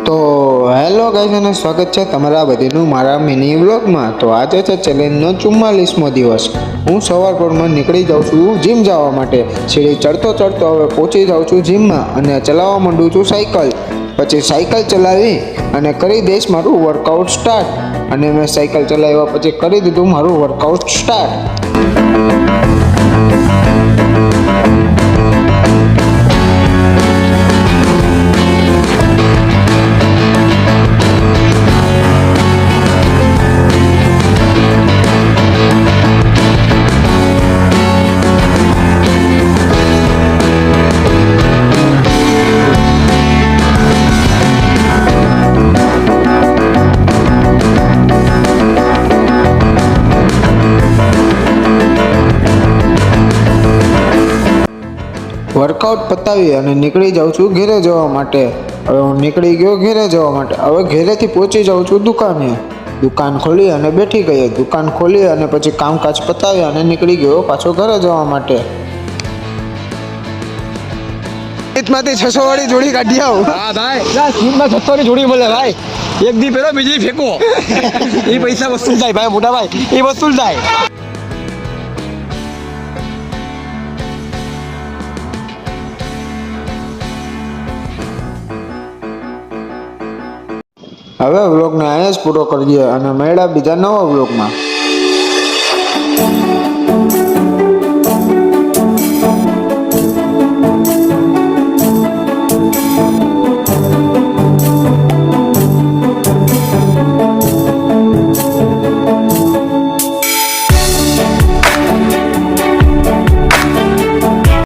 તો hello guys અને સ્વાગત છે તમારા બધીનું મારા મિની વ્લોગમાં। તો આજે છે ચેલેન્જનો 44મો દિવસ। હું સવાર પરમાં નીકળી જાઉં છું જીમ જવા માટે। સીડી ચડતો હવે પહોંચી જાઉં છું જીમમાં અને ચલાવવા માંડું છું સાયકલ। પછી સાયકલ ચલાવી અને કરી દઈશ મારું વર્કઆઉટ સ્ટાર્ટ। અને મેં સાયકલ ચલાવ્યા પછી કરી દીધું મારું વર્કઆઉટ સ્ટાર્ટ। વર્કઆઉટ પતાવી અને નીકળી જાઉં છું ઘેરે જવા માટે। હવે હું નીકળી ગયો ઘેરે જવા માટે। હવે ઘેરેથી પહોંચી જાઉં છું દુકાને। દુકાન ખોલી અને બેઠી ગઈ। દુકાન ખોલી અને પછી કામકાજ પતાવી અને નીકળી ગયો પાછો ઘરે જવા માટે। માંથી 600 વાળી જોડી કાઢી આવ। હા ભાઈ, સ્કીમમાં 600 ની જોડી મળે ભાઈ। એક દી પહેરો બીજી ફેંકો। એ પૈસા વસૂલ થાય ભાઈ, મોટા ભાઈ, એ વસૂલ થાય। હવે વ્લોગને અહીંયા જ પૂરો કરીએ અને મળ્યા બીજા નવા વ્લોગમાં।